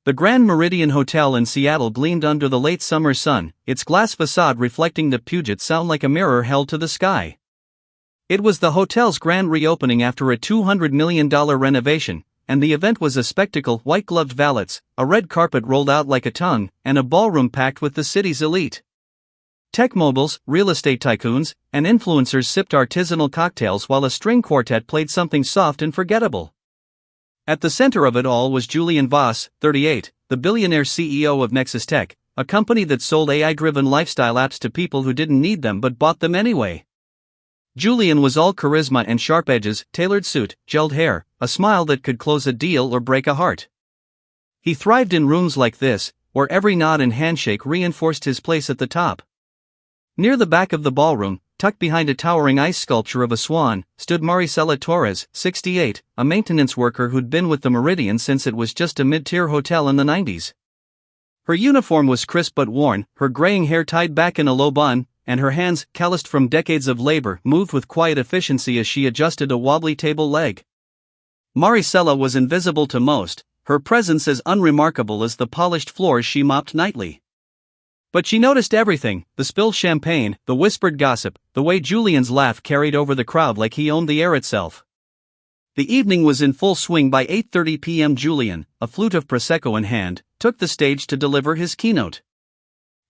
The Grand Meridian Hotel in Seattle gleamed under the late summer sun, its glass facade reflecting the Puget Sound like a mirror held to the sky. It was the hotel's grand reopening after a $200 million renovation, and the event was a spectacle: white-gloved valets, a red carpet rolled out like a tongue, and a ballroom packed with the city's elite. Tech moguls, real estate tycoons, and influencers sipped artisanal cocktails while a string quartet played something soft and forgettable. At the center of it all was Julian Voss, 38, the billionaire CEO of Nexus Tech, a company that sold AI-driven lifestyle apps to people who didn't need them but bought them anyway. Julian was all charisma and sharp edges, tailored suit, gelled hair, a smile that could close a deal or break a heart. He thrived in rooms like this, where every nod and handshake reinforced his place at the top. Near the back of the ballroom, tucked behind a towering ice sculpture of a swan, stood Maricela Torres, 68, a maintenance worker who'd been with the Meridian since it was just a mid-tier hotel in the 90s. Her uniform was crisp but worn, her graying hair tied back in a low bun, and her hands, calloused from decades of labor, moved with quiet efficiency as she adjusted a wobbly table leg. Maricela was invisible to most, her presence as unremarkable as the polished floors she mopped nightly. But she noticed everything: the spilled champagne, the whispered gossip, the way Julian's laugh carried over the crowd like he owned the air itself. The evening was in full swing by 8:30 p.m. Julian, a flute of Prosecco in hand, took the stage to deliver his keynote.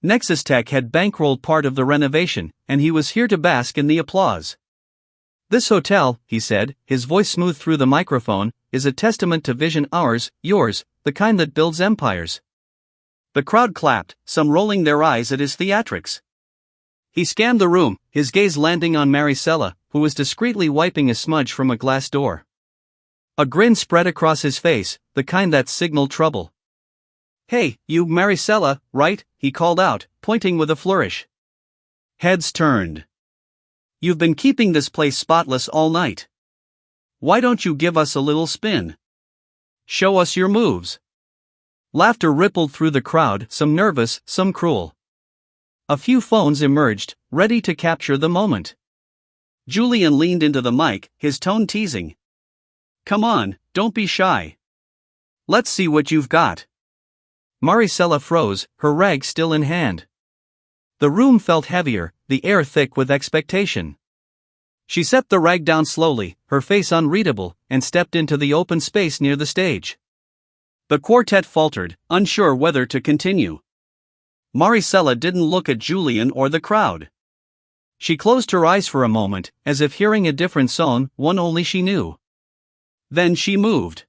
Nexus Tech had bankrolled part of the renovation, and he was here to bask in the applause. "This hotel," he said, his voice smooth through the microphone, "is a testament to vision, ours, yours, the kind that builds empires." The crowd clapped, some rolling their eyes at his theatrics. He scanned the room, his gaze landing on Maricela, who was discreetly wiping a smudge from a glass door. A grin spread across his face, the kind that signaled trouble. "Hey, you Maricela, right?" he called out, pointing with a flourish. Heads turned. "You've been keeping this place spotless all night. Why don't you give us a little spin? Show us your moves." Laughter rippled through the crowd, some nervous, some cruel. A few phones emerged, ready to capture the moment. Julian leaned into the mic, his tone teasing. "Come on, don't be shy. Let's see what you've got." Maricela froze, her rag still in hand. The room felt heavier, the air thick with expectation. She set the rag down slowly, her face unreadable, and stepped into the open space near the stage. The quartet faltered, unsure whether to continue. Maricela didn't look at Julian or the crowd. She closed her eyes for a moment, as if hearing a different song, one only she knew. Then she moved.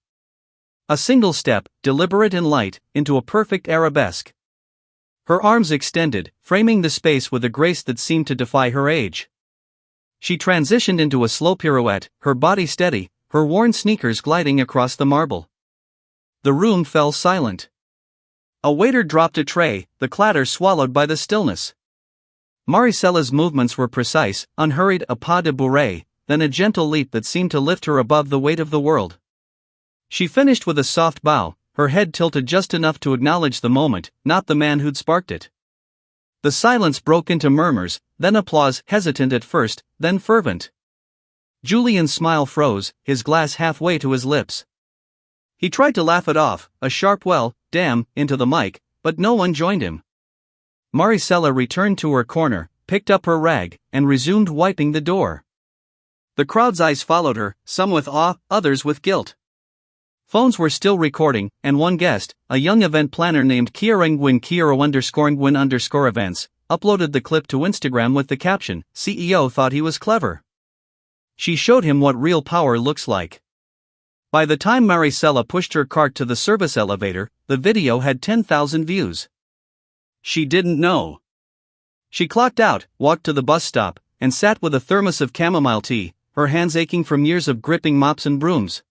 A single step, deliberate and light, into a perfect arabesque. Her arms extended, framing the space with a grace that seemed to defy her age. She transitioned into a slow pirouette, her body steady, her worn sneakers gliding across the marble. The room fell silent. A waiter dropped a tray, the clatter swallowed by the stillness. Maricela's movements were precise, unhurried, a pas de bourrée, then a gentle leap that seemed to lift her above the weight of the world. She finished with a soft bow, her head tilted just enough to acknowledge the moment, not the man who'd sparked it. The silence broke into murmurs, then applause, hesitant at first, then fervent. Julian's smile froze, his glass halfway to his lips. He tried to laugh it off, a sharp "well, damn," into the mic, but no one joined him. Maricela returned to her corner, picked up her rag, and resumed wiping the door. The crowd's eyes followed her, some with awe, others with guilt. Phones were still recording, and one guest, a young event planner named Kiarangwin_events, uploaded the clip to Instagram with the caption, "CEO thought he was clever." She showed him what real power looks like. By the time Maricela pushed her cart to the service elevator, the video had 10,000 views. She didn't know. She clocked out, walked to the bus stop, and sat with a thermos of chamomile tea, her hands aching from years of gripping mops and brooms.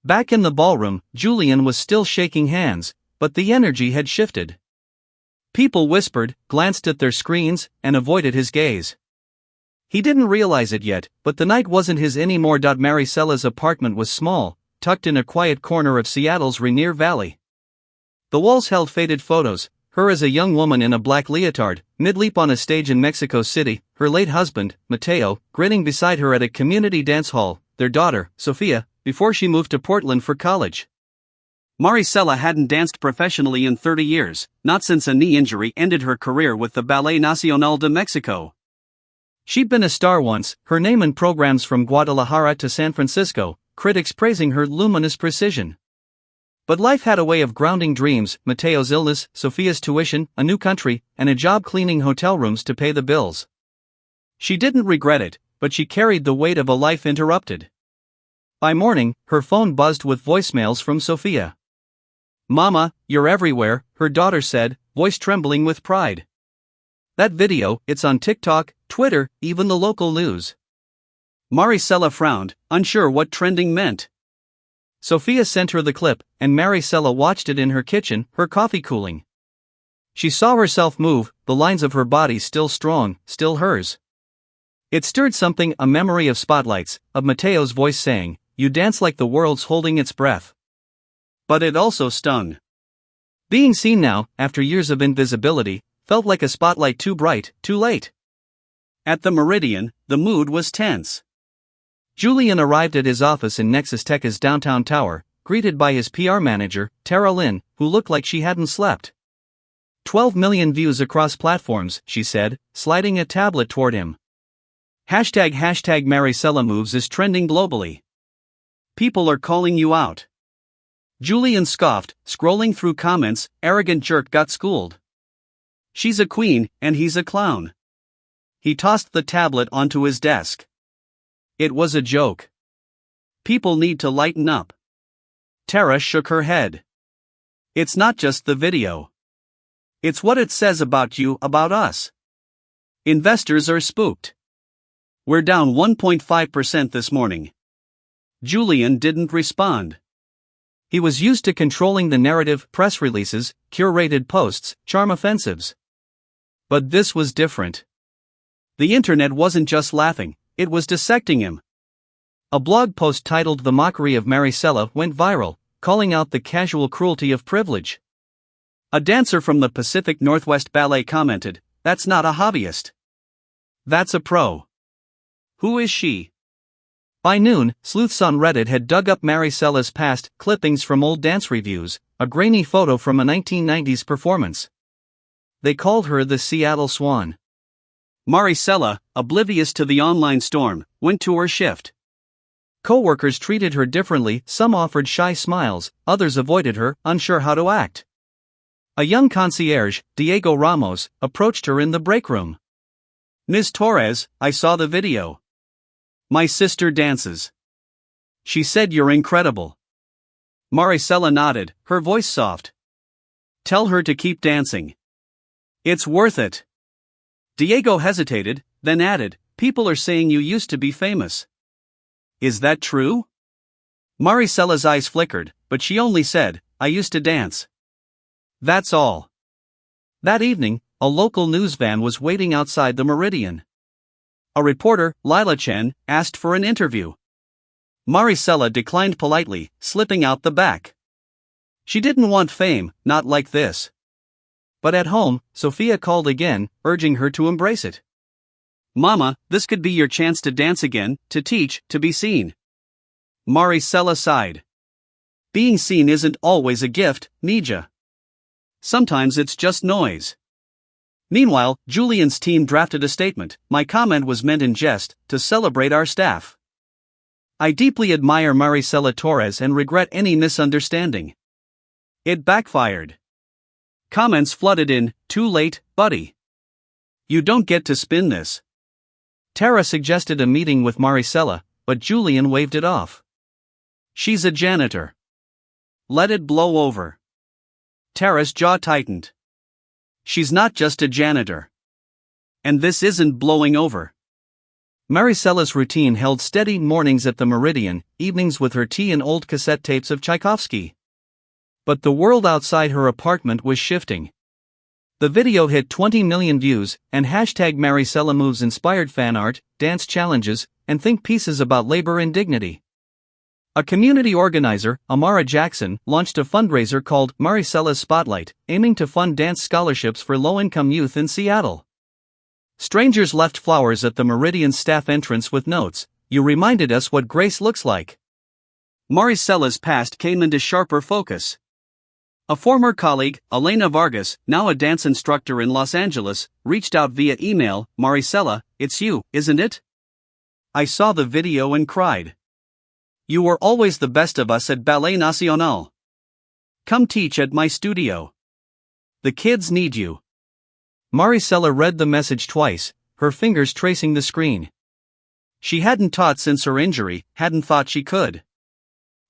Back in the ballroom, Julian was still shaking hands, but the energy had shifted. People whispered, glanced at their screens, and avoided his gaze. He didn't realize it yet, but the night wasn't his anymore. Maricela's apartment was small, tucked in a quiet corner of Seattle's Rainier Valley. The walls held faded photos, her as a young woman in a black leotard, mid-leap on a stage in Mexico City, her late husband, Mateo, grinning beside her at a community dance hall, their daughter, Sophia, before she moved to Portland for college. Maricela hadn't danced professionally in 30 years, not since a knee injury ended her career with the Ballet Nacional de Mexico. She'd been a star once, her name in programs from Guadalajara to San Francisco, critics praising her luminous precision. But life had a way of grounding dreams: Mateo's illness, Sofia's tuition, a new country, and a job cleaning hotel rooms to pay the bills. She didn't regret it, but she carried the weight of a life interrupted. By morning, her phone buzzed with voicemails from Sofia. "Mama, you're everywhere," her daughter said, voice trembling with pride. "That video, it's on TikTok, Twitter, even the local news." Maricela frowned, unsure what trending meant. Sofia sent her the clip, and Maricela watched it in her kitchen, her coffee cooling. She saw herself move, the lines of her body still strong, still hers. It stirred something, a memory of spotlights, of Mateo's voice saying, "You dance like the world's holding its breath." But it also stung. Being seen now, after years of invisibility, felt like a spotlight too bright, too late. At the Meridian, the mood was tense. Julian arrived at his office in Nexus Tech's downtown tower, greeted by his PR manager, Tara Lynn, who looked like she hadn't slept. 12 million views across platforms, she said, sliding a tablet toward him. Hashtag Maricela Moves is trending globally. People are calling you out. Julian scoffed, scrolling through comments. Arrogant jerk got schooled. She's a queen, and he's a clown. He tossed the tablet onto his desk. It was a joke. People need to lighten up. Tara shook her head. It's not just the video. It's what it says about you, about us. Investors are spooked. We're down 1.5% this morning. Julian didn't respond. He was used to controlling the narrative: press releases, curated posts, charm offensives. But this was different. The internet wasn't just laughing, it was dissecting him. A blog post titled "The Mockery of Maricela" went viral, calling out the casual cruelty of privilege. A dancer from the Pacific Northwest Ballet commented, "That's not a hobbyist. That's a pro. Who is she?" By noon, sleuths on Reddit had dug up Maricela's past, clippings from old dance reviews, a grainy photo from a 1990s performance. They called her the Seattle Swan. Maricela, oblivious to the online storm, went to her shift. Co-workers treated her differently, some offered shy smiles, others avoided her, unsure how to act. A young concierge, Diego Ramos, approached her in the break room. "Ms. Torres, I saw the video. My sister dances. She said you're incredible." Maricela nodded, her voice soft. "Tell her to keep dancing. It's worth it." Diego hesitated, then added, "People are saying you used to be famous. Is that true?" Maricela's eyes flickered, but she only said, "I used to dance. That's all." That evening, a local news van was waiting outside the Meridian. A reporter, Lila Chen, asked for an interview. Maricela declined politely, slipping out the back. She didn't want fame, not like this. But at home, Sofia called again, urging her to embrace it. "Mama, this could be your chance to dance again, to teach, to be seen." Maricela sighed. "Being seen isn't always a gift, Nija. Sometimes it's just noise." Meanwhile, Julian's team drafted a statement. "My comment was meant in jest, to celebrate our staff. I deeply admire Maricela Torres and regret any misunderstanding." It backfired. Comments flooded in, "Too late, buddy. You don't get to spin this." Tara suggested a meeting with Maricela, but Julian waved it off. "She's a janitor. Let it blow over." Tara's jaw tightened. "She's not just a janitor. And this isn't blowing over." Maricela's routine held steady: mornings at the Meridian, evenings with her tea and old cassette tapes of Tchaikovsky. But the world outside her apartment was shifting. The video hit 20 million views, and hashtag Maricela Moves inspired fan art, dance challenges, and think pieces about labor and dignity. A community organizer, Amara Jackson, launched a fundraiser called Maricela's Spotlight, aiming to fund dance scholarships for low-income youth in Seattle. Strangers left flowers at the Meridian staff entrance with notes, "You reminded us what grace looks like." Maricela's past came into sharper focus. A former colleague, Elena Vargas, now a dance instructor in Los Angeles, reached out via email. Maricela, it's you, isn't it? I saw the video and cried. You were always the best of us at Ballet Nacional. Come teach at my studio. The kids need you. Maricela read the message twice, her fingers tracing the screen. She hadn't taught since her injury, hadn't thought she could.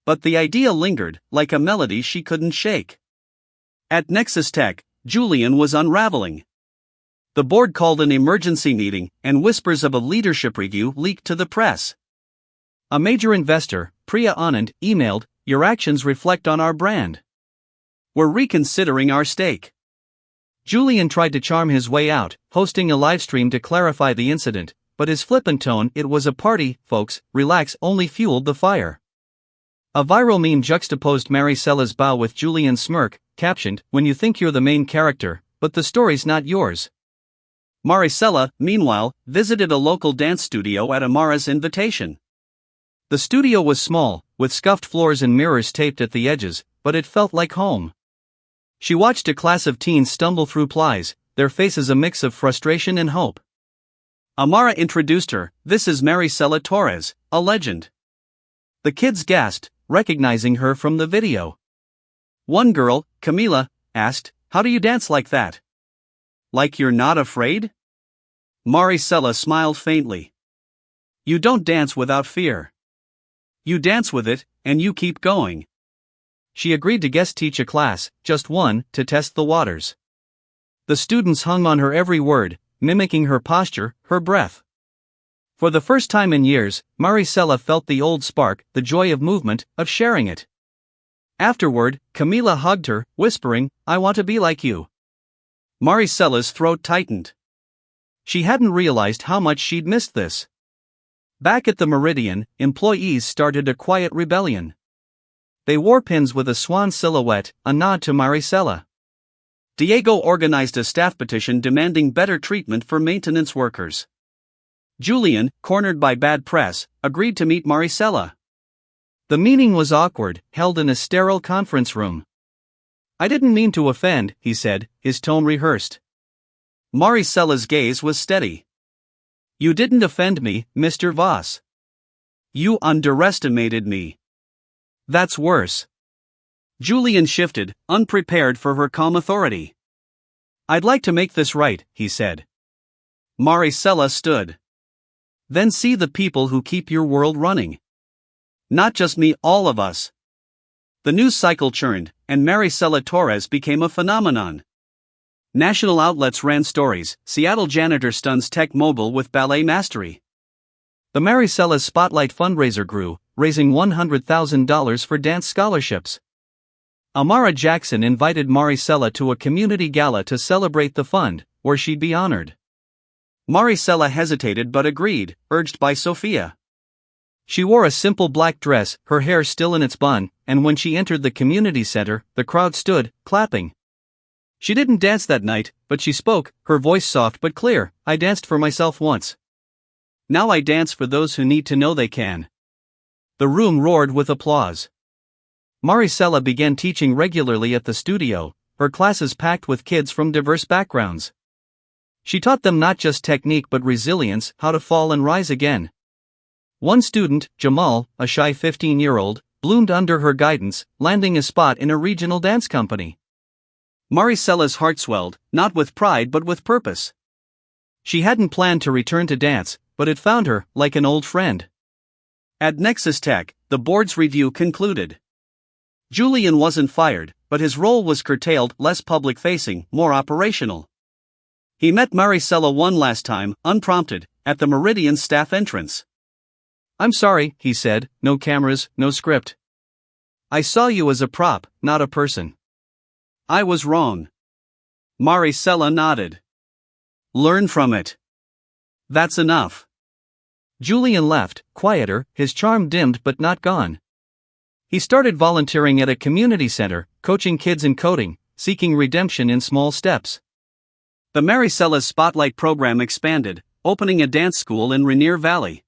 But the idea lingered, like a melody she couldn't shake. At Nexus Tech, Julian was unraveling. The board called an emergency meeting, and whispers of a leadership review leaked to the press. A major investor, Priya Anand, emailed, "Your actions reflect on our brand. We're reconsidering our stake." Julian tried to charm his way out, hosting a livestream to clarify the incident, but his flippant tone, "It was a party, folks, relax," only fueled the fire. A viral meme juxtaposed Maricela's bow with Julian's smirk, captioned, "When you think you're the main character, but the story's not yours." Maricela, meanwhile, visited a local dance studio at Amara's invitation. The studio was small, with scuffed floors and mirrors taped at the edges, but it felt like home. She watched a class of teens stumble through plies, their faces a mix of frustration and hope. Amara introduced her, "This is Maricela Torres, a legend." The kids gasped, recognizing her from the video. One girl, Camila, asked, "How do you dance like that? Like you're not afraid?" Maricela smiled faintly. "You don't dance without fear. You dance with it, and you keep going." She agreed to guest teach a class, just one, to test the waters. The students hung on her every word, mimicking her posture, her breath. For the first time in years, Maricela felt the old spark, the joy of movement, of sharing it. Afterward, Camila hugged her, whispering, "I want to be like you." Maricela's throat tightened. She hadn't realized how much she'd missed this. Back at the Meridian, employees started a quiet rebellion. They wore pins with a swan silhouette, a nod to Maricela. Diego organized a staff petition demanding better treatment for maintenance workers. Julian, cornered by bad press, agreed to meet Maricela. The meeting was awkward, held in a sterile conference room. "I didn't mean to offend," he said, his tone rehearsed. Maricela's gaze was steady. "You didn't offend me, Mr. Voss. You underestimated me." "That's worse." Julian shifted, unprepared for her calm authority. "I'd like to make this right," he said. Maricela stood. "Then see the people who keep your world running. Not just me, all of us." The news cycle churned, and Maricela Torres became a phenomenon. National outlets ran stories. Seattle janitor stuns tech mogul with ballet mastery. The Maricela's Spotlight fundraiser grew, raising $100,000 for dance scholarships. Amara Jackson invited Maricela to a community gala to celebrate the fund, where she'd be honored. Maricela hesitated but agreed, urged by Sophia. She wore a simple black dress, her hair still in its bun, and when she entered the community center, the crowd stood, clapping. She didn't dance that night, but she spoke, her voice soft but clear. "I danced for myself once. Now I dance for those who need to know they can." The room roared with applause. Maricela began teaching regularly at the studio, her classes packed with kids from diverse backgrounds. She taught them not just technique but resilience, how to fall and rise again. One student, Jamal, a shy 15-year-old, bloomed under her guidance, landing a spot in a regional dance company. Maricela's heart swelled, not with pride but with purpose. She hadn't planned to return to dance, but it found her, like an old friend. At Nexus Tech, the board's review concluded. Julian wasn't fired, but his role was curtailed, less public-facing, more operational. He met Maricela one last time, unprompted, at the Meridian staff entrance. "I'm sorry," he said, "no cameras, no script. I saw you as a prop, not a person." "I was wrong." Maricela nodded. "Learn from it. That's enough." Julian left, quieter, his charm dimmed but not gone. He started volunteering at a community center, coaching kids in coding, seeking redemption in small steps. The Maricela's Spotlight program expanded, opening a dance school in Rainier Valley.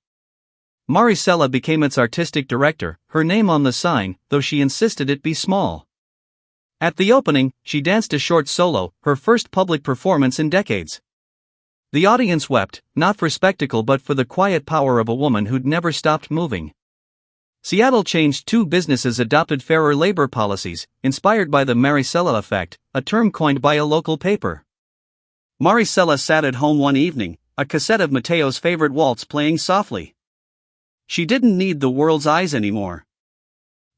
Maricela became its artistic director, her name on the sign, though she insisted it be small. At the opening, she danced a short solo, her first public performance in decades. The audience wept, not for spectacle but for the quiet power of a woman who'd never stopped moving. Seattle changed. 2 businesses adopted fairer labor policies, inspired by the Maricela effect, a term coined by a local paper. Maricela sat at home one evening, a cassette of Mateo's favorite waltz playing softly. She didn't need the world's eyes anymore.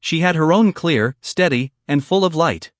She had her own, clear, steady, and full of light.